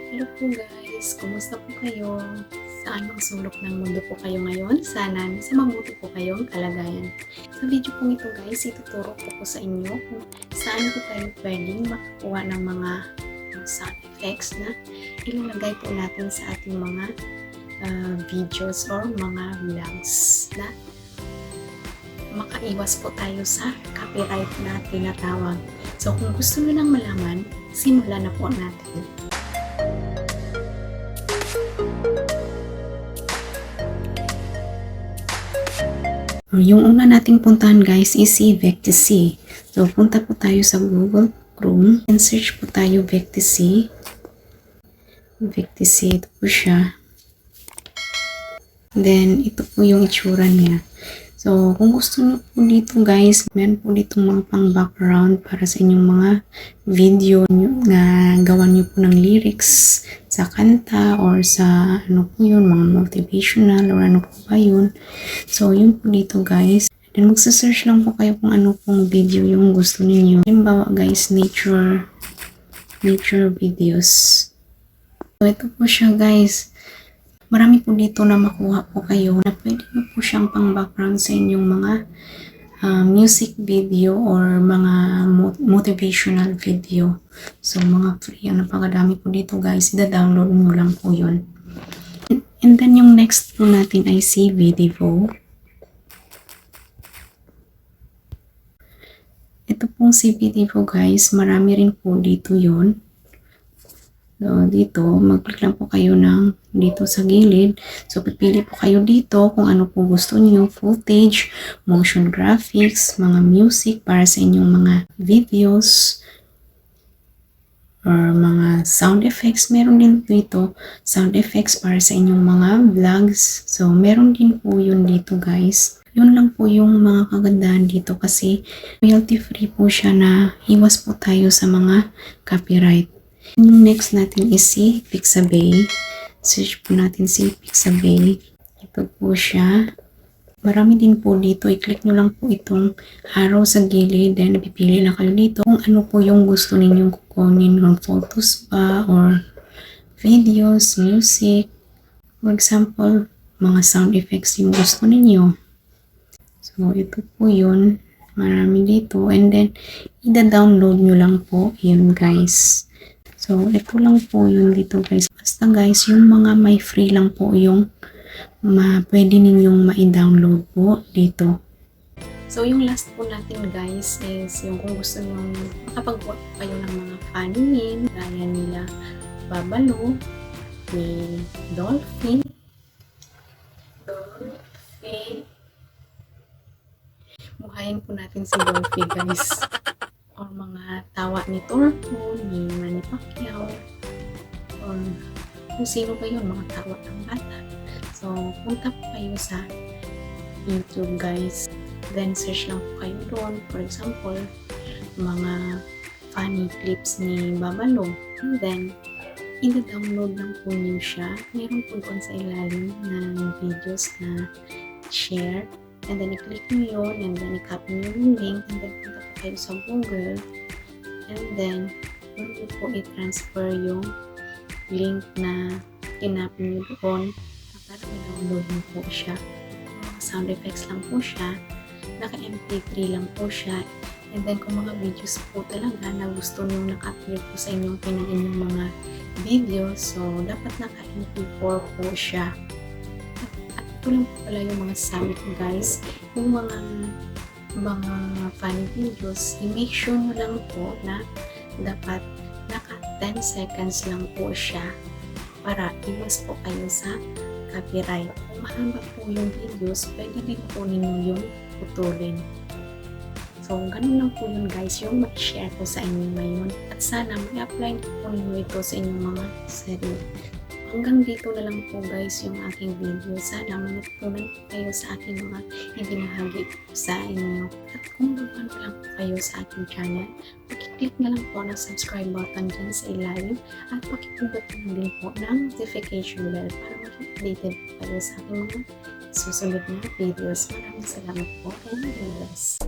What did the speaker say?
Hello po guys, kumusta po kayo? Saan mang sulok ng mundo po kayo ngayon? Sana nasa mabuti po kayong kalagayan. Sa video pong ito guys, ituturo ko po sa inyo kung saan po tayo pwedeng makakuha ng mga sound effects na ilalagay po natin sa ating mga videos or mga vlogs na makaiwas po tayo sa copyright na tinatawag. So kung gusto nyo nang malaman, simulan na po natin. Yung una nating puntahan guys is si Vectis. So punta po tayo sa Google Chrome and search po tayo Vectis. Vectis, ito po siya. Then ito po yung itsura niya. So kung gusto niyo po dito guys, meron po dito mga pang background para sa inyong mga video na gawan niyo po ng lyrics sa kanta or sa ano po yun, mga motivational or ano po ba yun. So yun po dito guys. Then magsa-search lang po kayo kung ano pong video yung gusto niyo. Halimbawa guys, nature videos. So ito po siya guys. Marami po dito na makuha po kayo na pwede nyo po siyang pang background sa inyong mga music video or mga motivational video. So mga free, napakadami po dito guys. I-download nyo lang po yun. And then yung next po natin ay si Video. Ito pong si Video guys, marami rin po dito yun. So, dito, mag-click lang po kayo ng dito sa gilid. So, pipili po kayo dito kung ano po gusto niyo, footage, motion graphics, mga music para sa inyong mga videos, or mga sound effects. Meron din dito sound effects para sa inyong mga vlogs. So, meron din po yun dito guys. Yun lang po yung mga kagandahan dito kasi royalty free po siya na iwas po tayo sa mga copyright. Yung next natin is si Pixabay. Search po natin si Pixabay. Ito po siya. Marami din po dito. I-click nyo lang po itong arrow sa gilid. Then, pipili lang kayo dito kung ano po yung gusto ninyong kukunin. Kung photos ba or videos, music. For example, mga sound effects yung gusto ninyo. So, ito po yun. Marami dito. And then, i-download nyo lang po yun guys. So, ito lang po yun dito guys. Basta guys, yung mga may free lang po yung pwede ninyong ma-download po dito. So, yung last po natin guys is yung kung gusto nyo makapagawa kayo ng mga funny meme, gaya nila Babalo, ni Dolphin. Muhayin po natin si Dolphin guys. Or mga tawa ni Torpo, ni Manny Pacquiao, or kung sino ba yun, mga tawa ng bata. So, punta po kayo sa YouTube guys. Then, search lang po kayo doon. For example, mga funny clips ni Babalo. And then, i-download lang po niyo siya. Meron po doon sa ilalim ng videos na share. And then, i-click nyo yun, and then, i-copy nyo yung link, and then, punta po kayo sa Google, and then, doon nyo po i-transfer yung link na kinapin nyo doon, para i-download nyo po siya. Sound effects lang po siya, naka-MP3 lang po siya, and then, kung mga videos po talaga na gusto nyo naka-upload po sa inyong inyong mga videos, so, dapat naka-MP4 po siya. Ito lang po pala yung mga sabi ko guys, yung mga funny videos, i-make sure nyo lang po na dapat naka 10 seconds lang po siya para iwas po kayo sa copyright. Kung mahaba po yung videos, pwede din po ninyo yung putulin. So, ganun lang po yun guys, yung mag-share ko sa inyo ngayon. At sana mag-apply po ninyo ito sa inyong mga sarili. Hanggang dito na lang po guys yung aking video. Sana manatutunan po kayo sa aking mga ibinahagi sa inyo. At kung bago lang po kayo sa aking channel, pakiclick na lang po ng subscribe button dyan sa ilalim at pakipindot na din po ng notification bell para mag-updated po kayo sa aking mga susunod na videos. Maraming salamat po and God bless.